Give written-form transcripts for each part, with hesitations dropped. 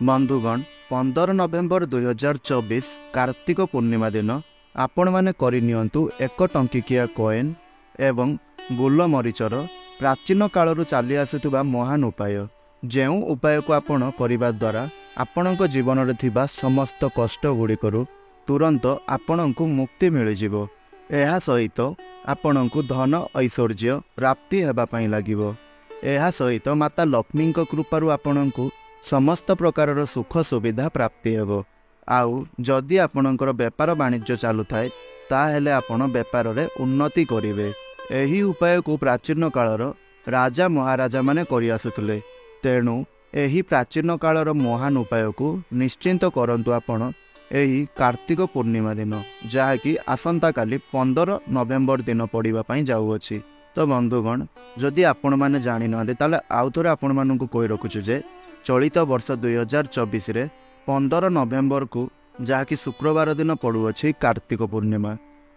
बंधुगण 15 नवेम्बर 2024 कार्तिक पूर्णिमा दिन आपण माने करनियंतु 1 टंकिकिया कॉइन एवं गोलमरीचर प्राचीन कालरू चली आसुवा महान उपाय जो उपाय को आपण करने द्वारा आपणक जीवन में थिबा समस्त कष्ट गुड़िकरू तुरंत आपण को मुक्ति मिल जिवो। एहा सहित आपण को धन ऐश्वर्य प्राप्ति हेबापई लागिवो। एहा सहित माता लक्ष्मी कृपारू आपण को समस्त प्रकार सुख सुविधा प्राप्ति हेबो। आउ जदि आपणकर व्यापार वाणिज्य चालू थाए ताहेले आपण व्यापार रे उन्नति करिवे। एही उपाय को प्राचीन कालर राजा महाराजा माने करि आसुतले। तेणु एही प्राचीन कालर महान उपाय को निश्चिंत करंतु आपण एही कार्तिक पूर्णिमा दिन जहाँकि आसंता काली 15 नवेम्बर दिन पड़िबा पई जाउअछि। तो बंधुगण जदि आपण माने जानि नले ताले आउ थोरे आपण मानकु कहि रखुछु जे चलित वर्ष 2024 रे 15 नवेम्बर को जहाँकि शुक्रवार दिन पड़ुअछि कार्तिक पूर्णिमा।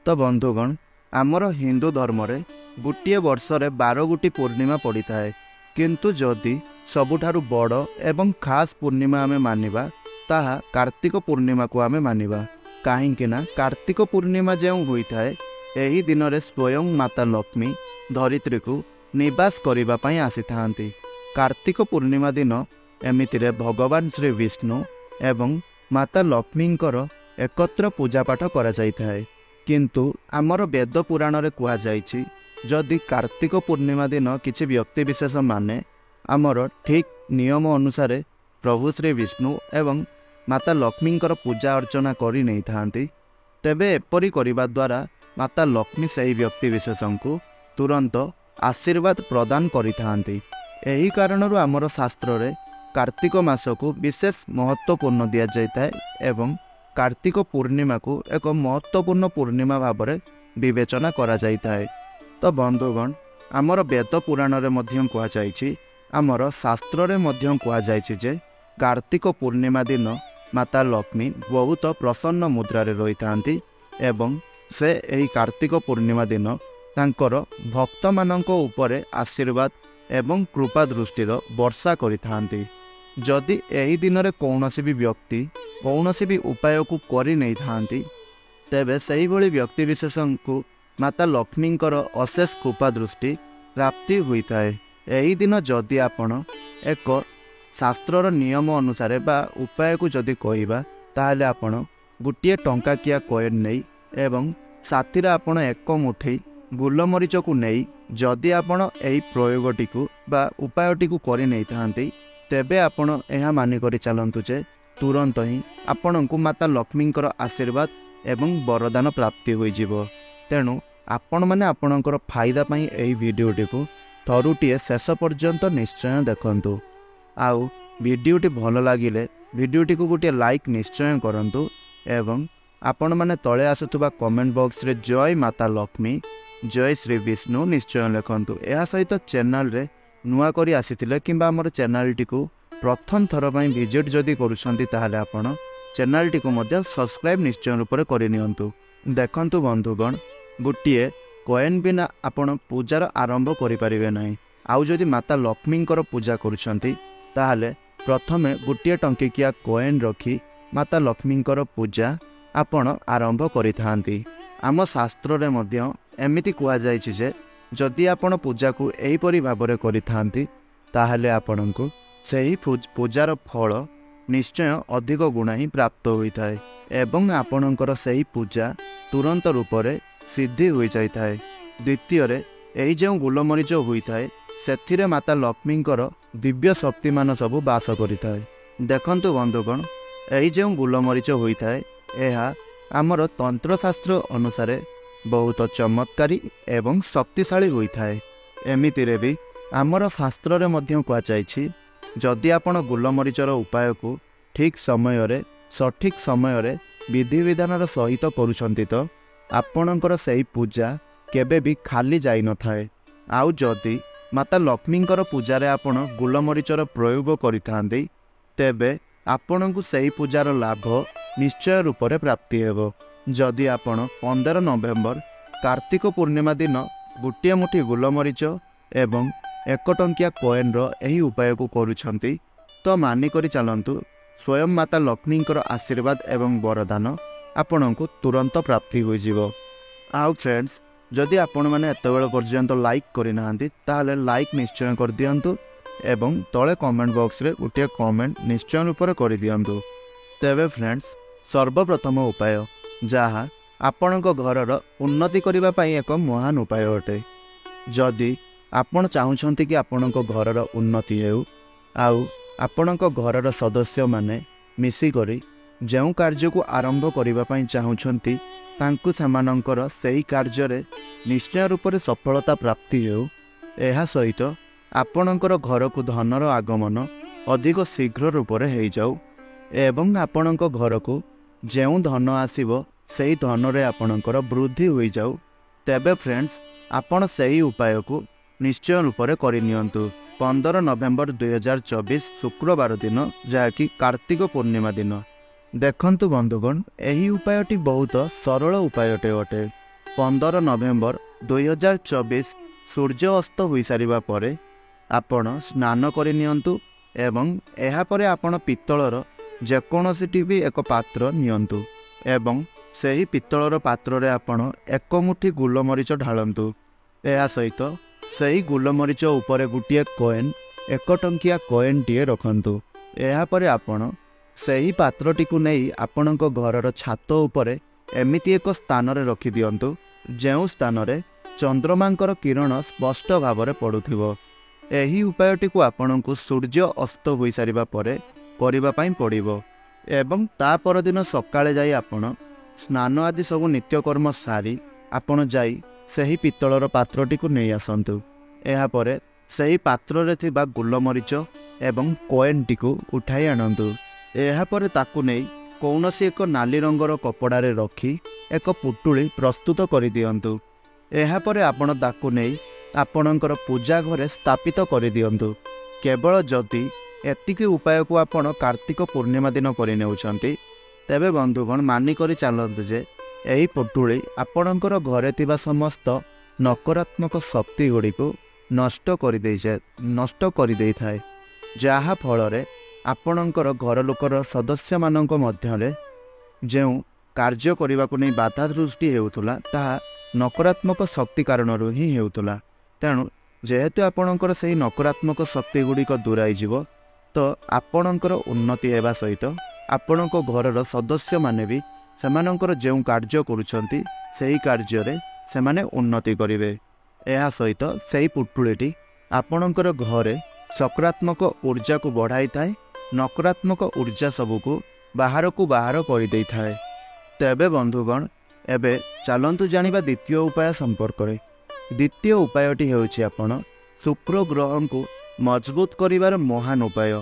तो बंधुगण आमर हिंदू धर्म रे गोटे वर्ष रे 12 गोटी पूर्णिमा पड़ी थाए, किंतु जदि सबुठारु बड़ एवं खास पूर्णिमा आमे मानिबा ताहा कार्तिक पूर्णिमा को आमे मानिबा। काहेकि ना कार्तिक पूर्णिमा जेउ होई थाए एही दिन रे स्वयं माता लक्ष्मी धरित्री को निवास करिबा पई आसी थांती। कार्तिक पूर्णिमा दिन एमितिरे भगवान श्री विष्णु एवं माता लक्ष्मींकर एकत्र पूजा पाठ करा जाई थाए। किंतु आमर वेद पुराण रे कुआ जाइछि जदि कार्तिक पूर्णिमा दिन किछि व्यक्ति विशेष माने आमर ठीक नियम अनुसार प्रभु श्री विष्णु एवं माता लक्ष्मींकर पूजा अर्चना करि नै थांती, तेबे एपरि करिबा द्वारा माता लक्ष्मी सही व्यक्ति विशेषं को तुरंत आशीर्वाद प्रदान करि थांती। एही कारणरु आमर शास्त्र रे कार्तिक मास को विशेष महत्वपूर्ण दिया जाइए एवं कार्तिक पूर्णिमा को एक महत्वपूर्ण पूर्णिमा भाव में विवेचना करा जाइए। तो बंधुगण आमर वेद पुराण रे मध्यम कुआ जाइछि, आमर शास्त्र रे मध्यम कुआ जाइछि जे कार्तिक पूर्णिमा दिन माता लक्ष्मी बहुत प्रसन्न मुद्रा रे रही थांती एवं से एही कार्तिक पूर्णिमा दिन तांकर भक्त मानक उपरे आशीर्वाद एवं कृपा दृष्टिर वर्षा करि थांती। जदि एही दिन रे कौनसी भी व्यक्ति कौनसी भी उपाय को करि नै थांती तेबे सही भली व्यक्ति विशेषण को माता लक्ष्मींकर अशेष कृपा दृष्टि प्राप्ति हुई थाए। एही दिन जदि आपण एक शास्त्रर नियम अनुसार बा उपाय को जदि कहिबा ताहले आपण गोटे टंकाकिया कॉइन नै एवं साथीरे आपण एक मुठी गोलमरीच को नै जदि आपण एही प्रयोगटी को बा उपायटी को करि नै थांती तेबे आपण एहा मानि करि चलंतु जे तुरंत ही आपण को माता लक्ष्मींकर आशीर्वाद एवं वरदान प्राप्ति होई जिवो। तेणु आपण माने आपणकर फायदा पई एही वीडियोटी को थरुटिए शेष पर्यंत निश्चय देखंतु। आउ वीडियोटी भल लागिले वीडियोटी को गोटे लाइक निश्चय करंतु एवं आपण माने तळे आसुतबा कमेंट बॉक्स रे जय माता लक्ष्मी जय श्री विष्णु निश्चय लिखंतु। एहा सहित चैनल रे नुआ करी आसीथिले किंबा हमर चैनलटी को प्रथम थर पई विजिट जदि करूछंती ताहाले आपण चैनलटी को मध्य सब्सक्राइब निश्चय रूप से करनियंतु। देखंतु बंधुगण गोटे कॉइन बिना आपण पूजार आरंभ करि परिबे नाही। आउ जदि माता लक्ष्मींकर पूजा करूछंती ताहाले प्रथमे गोटे टंकिकिया कॉइन रखी माता लक्ष्मींकर पूजा आपण आरंभ करिथांती। आम शास्त्र रे मध्य एमिति कुआ जाइछि जे जदि आपण पूजा को एहीपरि भाबरे करिथांती ताहाले आपणको सही पूजार फल निश्चय अधिक गुणा ही प्राप्त होइथाए एवं आपणकर सही पूजा तुरंत रूप से सिद्धि हो जाइए। द्वितीय रे एही जो गोलमरीच होइथाए सेथिरे माता लक्ष्मींकर दिव्य शक्ति मान सबु बास करिथाए। देखंतु बंधुगण एही जो गोलमरीच होइथाए एहा आमर तंत्रशास्त्र अनुसार बहुत चमत्कारी एवं शक्तिशाली होइथाए। एमितिरे भी आमर शास्त्र रे मध्यम कुआ जाइछि जदि आपण गोलमरीचर उपाय को ठीक समय रे सठिक समय रे विधि विधान सहित करूछंती तो आपणकर सही पूजा केबे भी खाली जाई न थाए। आउ जदि माता लक्ष्मींकर पूजा रे आपण गोलमरीचर प्रयोग करिथांती तेबे आपणकु सही पूजार लाभ निश्चय रूप से प्राप्ति हेबो। जदि आपण 15 नवेम्बर कार्तिक पूर्णिमा दिन गोटे मुठी गोलमरीच एवं 1 टंकिया कॉइन रो एही उपाय को करूछंती तो मानिकरी चलंतु स्वयं माता लक्ष्मींकर आशीर्वाद एवं वरदान आपणको तुरंत प्राप्ति होइजिवो। आउ फ्रेंड्स, जदि आपण मैंने एतबेल पर्यंत लाइक करना ताहले लाइक निश्चय कर दियंतु एवं तले कमेंट बॉक्स रे गोटे कमेंट निश्चय रूप से कर दियंतु। तेबे फ्रेंड्स, सर्वप्रथम उपाय जहाँ आपणक घरर उन्नति करबा पई एक महान उपाय अटे। जदि आपण चाहुछंती कि आपणक घरर उन्नति हेउ आउ आपणक घरर सदस्य माने मिसी करी जो कार्य को आरंभ करबा पई चाहुछंती तांकु सेमानंकर सही कार्य रे निश्चय रूप से सफलता प्राप्ति हेउ। एहा सहित आपणकर घर को धनर आगमन अधिक शीघ्र रूप से हो जाऊ एवं आपणक घर को जो धन आसीबो सही धन रे आपणकर वृद्धि हो जाऊ। तेबे फ्रेंड्स, आपण सही उपाय को निश्चय रूप से करनियंतु। 15 नवेम्बर 2024 शुक्रवार दिन जहाँकि कार्तिक पूर्णिमा दिन। देखंतु बंधुगण, यही उपायटी बहुत सरल उपायटे अटे। 15 नवेम्बर 2024 सूर्य अस्त हो सारिबा परे आपण स्नान करनियंतु एवं एहा परे आपण पित्तलर जेकोसी भी एक पात्र नियंतु एवं सही पित्तलर पात्र रे आपण एक मुठी गोलमरीच ढालंतु। एहा सहित सही गोलमरीच उपरे गुटिए कॉइन 1 टंकिया कॉइन टीए रखंतु। एहा परे आपण सही पात्रटी को नहीं आपणक घरर छात उपरे एमिति एक स्थान रे रखि दियंतु जेउ स्थान रे चंद्रमांकर किरण स्पष्ट भाव में पड़ुथिबो। एही उपायटी को आपणको सूर्य अस्त हो सारिबा परे करिबा पई पड़िबो एवं ता पर दिन सकाळे जाई आपण स्नान आदि सब नित्यकर्म सारी आपण जाई सही पित्तलर पात्रटी को नहीं आसंतु। एहा परे सही पात्र रे थिबा गोलमरीच एवं कॉइन को उठाई आनंतु। एहा परे ताकु नहीं कौनसी एक नाली रंगर कपड़ा रे रखी एक पुटुली प्रस्तुत कर दियंतु। एहा परे आपण ताकु नहीं आपणकर पूजा घरे स्थापित कर दियंतु। केवल जदि एतिकी उपाय को आपण कार्तिक पूर्णिमा दिन करनेउछंती तेबे बंधुगण मानि करी चलतु जे यही पुटुली आपणकर घरे थिबा समस्त नकारात्मक शक्ति गुड़ी को नष्ट कर दे थाए। जहा फल आपणकर घर लोकर सदस्य मानक मध्यरे जो कार्य करने को नहीं बाधा सृष्टि हेउतुला ताहा नकारात्मक शक्ति कारण ही हेउतुला। तेणु जेहेतु आपणकर सही नकारात्मक शक्ति गुड़िक दूराई जीव तो आपणकर उन्नति हेबा सहित आपणक घरर सदस्य माने भी सेमानंकर जो कार्य करुछंती सही कार्य रे सेमाने उन्नति करिवे। एहा सहित सही पुटुलीटी आपणकर घरे सकारात्मक ऊर्जा को बढ़ाई थाए, नकारात्मक ऊर्जा सबको बाहर कर दे थाए। तेबे बंधुगण, एबे चलंतु जानिबा द्वितीय उपाय संपर्क रे। द्वितीय उपायटी हेउछि आपण शुक्र ग्रह को मजबूत करिवार महान उपाय।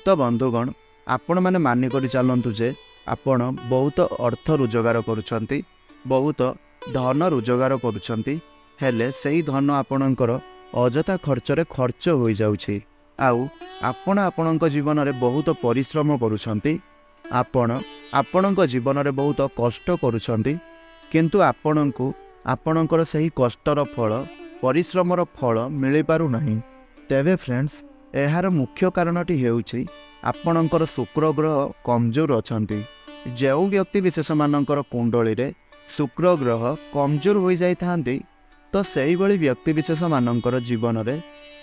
तो बंधुगण, आपण माने मानि करि चलंतु जे आपण बहुत अर्थ रोजगार करुछंती, बहुत धन रोजगार करुछंती, हेले सही धन आपणकर अजथा खर्चरे खर्च हो जाउछि। आउ आपण आपणक जीवन रे बहुत परिश्रम करुछंती, आपण आपणक जीवन रे बहुत कष्ट करुछंती, किंतु आपणको आपणकर सही कष्टर फल परिश्रमर फल मिली पारु नाही। तेबे फ्रेंड्स, एहार मुख्य कारणटी हेउछि आपणकर शुक्र ग्रह कमजोर अछंती। जो व्यक्ति विशेष मानकर कुंडली रे शुक्र ग्रह कमजोर हो जाई थांती तो सही भली व्यक्ति विशेष मानकर जीवन रे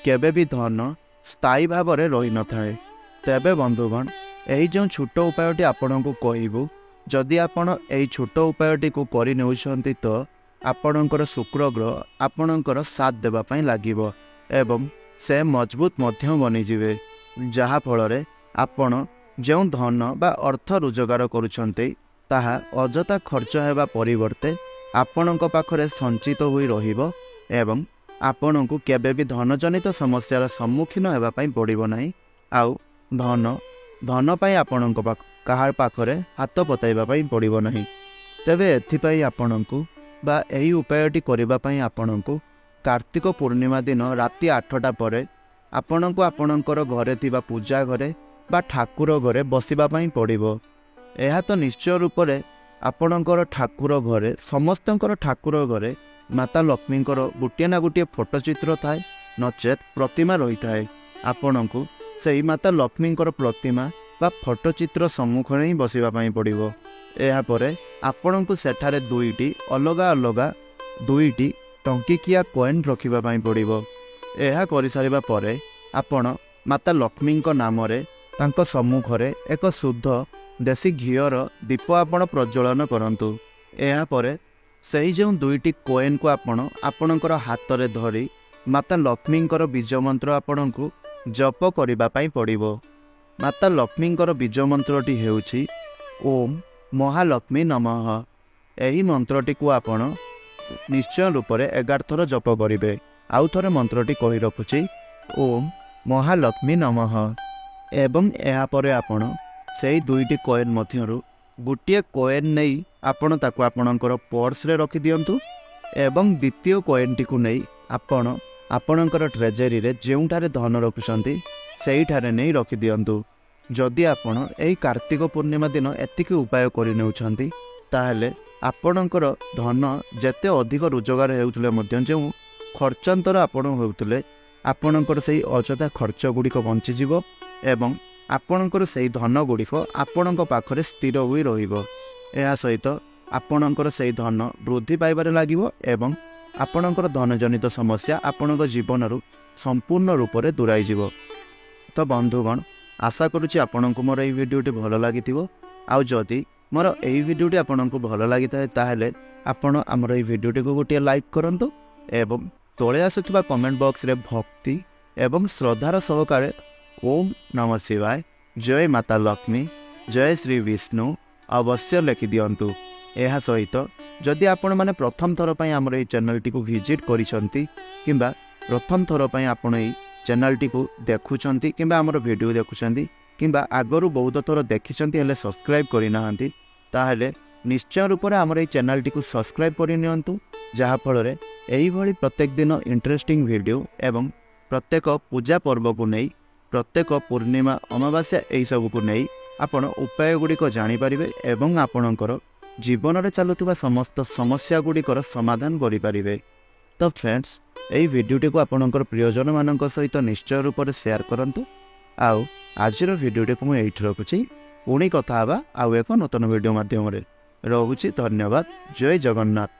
केबे भी धन स्थायी भाव में रही न थाए। तेबे बंधुगण, यही जो छोट उपायटी आपण को कहबू, जदि आपण यही छोट उपायटी को करनेउछंती तो आपणकर शुक्र ग्रह आपणकर साथ देबा पई लागिबो एवं से मजबूत मध्यम बनिजिवे। जहा फल आपण जो धन बा अर्थ रोजगार करुछंती ताहा अजथा खर्च हेबा परिवर्ते आपणक पाखरे संचित होई रहिबो एवं आपणको केबे भी धन जनित समस्यार सम्मुखीन हेबा पई पड़िबो नाही। आउ धन पई आपणक काहार पाखरे हाथ पताइबा पई पड़िबो नाही। तेबे एथिपई आपणको बा एही उपायटी करिबा पई आपणको कार्तिक पूर्णिमा दिन राति 8टा परे आपणको आपणकर घरे थिबा पूजा घरे बा ठाकुर घरे बसिबा पई पड़िबो। एहा तो निश्चय रूप से आपणकर ठाकुर घरे समस्तंकर ठाकुर घरे माता लक्ष्मींकर गोटे ना गोटे फोटोचित्र थाए, नचेत प्रतिमा रही थाए। आपणको ସେହି ମାତା ଲକ୍ଷ୍ମୀଙ୍କର ପ୍ରତିମା ବା ଫଟୋଚିତ୍ର ସମ୍ମୁଖରେ ହିଁ ବସିବା ପାଇଁ ପଡ଼ିବ। ଏହାପରେ ଆପଣଙ୍କୁ ସେଠାରେ ଦୁଇଟି ଅଲଗା ଅଲଗା ଟଙ୍କିକିଆ କଏନ୍ ରଖିବା ପାଇଁ ପଡ଼ିବ। ଏହା କରିସାରିବା ପରେ ଆପଣ ମାତା ଲକ୍ଷ୍ମୀଙ୍କ ନାମରେ ତାଙ୍କ ସମ୍ମୁଖରେ ଏକ ଶୁଦ୍ଧ ଦେଶୀ ଘିଅର ଦୀପ ଆପଣ ପ୍ରଜ୍ୱଳନ କରନ୍ତୁ। ଏହାପରେ ସେହି ଯେଉଁ ଦୁଇଟି କଏନ୍କୁ ଆପଣ ଆପଣଙ୍କର ହାତରେ ଧରି ମାତା ଲକ୍ଷ୍ମୀଙ୍କର ବୀଜ ମନ୍ତ୍ର ଆପଣଙ୍କୁ ଜପ କରିବା ପାଇଁ ପଡ଼ିବ। ମାତା ଲକ୍ଷ୍ମୀଙ୍କର ବୀଜ ମନ୍ତ୍ରଟି ହେଉଛି ଓମ୍ ମହାଲକ୍ଷ୍ମୀ ନମଃ। ଏହି ମନ୍ତ୍ରଟିକୁ ଆପଣ ନିଶ୍ଚୟ ରୂପରେ 11 ଥର ଜପ କରିବେ। ଆଉ ଥରେ ମନ୍ତ୍ରଟି କହି ରଖୁଛି ଓମ୍ ମହାଲକ୍ଷ୍ମୀ ନମଃ। ଏବଂ ଏହାପରେ ଆପଣ ସେହି ଦୁଇଟି କଏନ୍ ମଧ୍ୟରୁ ଗୋଟିଏ କଏନ୍ ନେଇ ଆପଣ ତାକୁ ଆପଣଙ୍କର ପର୍ସରେ ରଖିଦିଅନ୍ତୁ ଏବଂ ଦ୍ୱିତୀୟ କଏନ୍ଟିକୁ ନେଇ ଆପଣ ଆପଣଙ୍କର ଟ୍ରେଜେରୀରେ ଯେଉଁଠାରେ ଧନ ରଖୁଛନ୍ତି ସେଇଠାରେ ନେଇ ରଖିଦିଅନ୍ତୁ। ଯଦି ଆପଣ ଏହି କାର୍ତ୍ତିକ ପୂର୍ଣ୍ଣିମା ଦିନ ଏତିକି ଉପାୟ କରିନେଉଛନ୍ତି ତାହେଲେ ଆପଣଙ୍କର ଧନ ଯେତେ ଅଧିକ ରୋଜଗାର ହେଉଥିଲେ ମଧ୍ୟ ଯେଉଁ ଖର୍ଚ୍ଚାନ୍ତର ଆପଣ ହେଉଥିଲେ ଆପଣଙ୍କର ସେହି ଅଯଥା ଖର୍ଚ୍ଚ ଗୁଡ଼ିକ ବଞ୍ଚିଯିବ ଏବଂ ଆପଣଙ୍କର ସେହି ଧନ ଗୁଡ଼ିକ ଆପଣଙ୍କ ପାଖରେ ସ୍ଥିର ହୋଇ ରହିବ। ଏହା ସହିତ ଆପଣଙ୍କର ସେହି ଧନ ବୃଦ୍ଧି ପାଇବାରେ ଲାଗିବ ଏବଂ ଆପଣଙ୍କର ଧନଜନିତ ସମସ୍ୟା ଆପଣଙ୍କ ଜୀବନରୁ ସମ୍ପୂର୍ଣ୍ଣ ରୂପରେ ଦୂରାଇଯିବ। ତ ବନ୍ଧୁଗଣ, ଆଶା କରୁଛି ଆପଣଙ୍କୁ ମୋର ଏହି ଭିଡ଼ିଓଟି ଭଲ ଲାଗିଥିବ। ଆଉ ଯଦି ମୋର ଏହି ଭିଡ଼ିଓଟି ଆପଣଙ୍କୁ ଭଲ ଲାଗିଥାଏ ତାହେଲେ ଆପଣ ଆମର ଏହି ଭିଡ଼ିଓଟିକୁ ଗୋଟିଏ ଲାଇକ୍ କରନ୍ତୁ ଏବଂ ତଳେ ଆସୁଥିବା କମେଣ୍ଟ ବକ୍ସରେ ଭକ୍ତି ଏବଂ ଶ୍ରଦ୍ଧାର ସହକାରେ ଓମ୍ ନମଃ ଶିବାୟ, ଜୟ ମାତା ଲକ୍ଷ୍ମୀ, ଜୟ ଶ୍ରୀ ବିଷ୍ଣୁ ଅବଶ୍ୟ ଲେଖିଦିଅନ୍ତୁ। ଏହା ସହିତ ଯଦି ଆପଣମାନେ ପ୍ରଥମ ଥର ପାଇଁ ଆମର ଏହି ଚ୍ୟାନେଲଟିକୁ ଭିଜିଟ୍ କରିଛନ୍ତି କିମ୍ବା ପ୍ରଥମ ଥର ପାଇଁ ଆପଣ ଏହି ଚ୍ୟାନେଲଟିକୁ ଦେଖୁଛନ୍ତି କିମ୍ବା ଆମର ଭିଡ଼ିଓ ଦେଖୁଛନ୍ତି କିମ୍ବା ଆଗରୁ ବହୁତ ଥର ଦେଖିଛନ୍ତି ହେଲେ ସବସ୍କ୍ରାଇବ୍ କରିନାହାନ୍ତି ତାହେଲେ ନିଶ୍ଚୟ ରୂପରେ ଆମର ଏହି ଚ୍ୟାନେଲଟିକୁ ସବସ୍କ୍ରାଇବ୍ କରିନିଅନ୍ତୁ, ଯାହାଫଳରେ ଏହିଭଳି ପ୍ରତ୍ୟେକ ଦିନ ଇଣ୍ଟରେଷ୍ଟିଂ ଭିଡ଼ିଓ ଏବଂ ପ୍ରତ୍ୟେକ ପୂଜା ପର୍ବକୁ ନେଇ ପ୍ରତ୍ୟେକ ପୂର୍ଣ୍ଣିମା ଅମାବାସ୍ୟା ଏହିସବୁକୁ ନେଇ ଆପଣ ଉପାୟ ଗୁଡ଼ିକ ଜାଣିପାରିବେ ଏବଂ ଆପଣଙ୍କର ଜୀବନରେ ଚାଲୁଥିବା ସମସ୍ତ ସମସ୍ୟା ଗୁଡ଼ିକର ସମାଧାନ କରିପାରିବେ। ତ ଫ୍ରେଣ୍ଡସ୍, ଏହି ଭିଡ଼ିଓଟିକୁ ଆପଣଙ୍କର ପ୍ରିୟଜନମାନଙ୍କ ସହିତ ନିଶ୍ଚୟ ରୂପରେ ସେୟାର କରନ୍ତୁ। ଆଉ ଆଜିର ଭିଡ଼ିଓଟିକୁ ମୁଁ ଏଇଠି ରଖୁଛି। ପୁଣି କଥା ହେବା ଆଉ ଏକ ନୂତନ ଭିଡ଼ିଓ ମାଧ୍ୟମରେ। ରହୁଛି, ଧନ୍ୟବାଦ, ଜୟ ଜଗନ୍ନାଥ।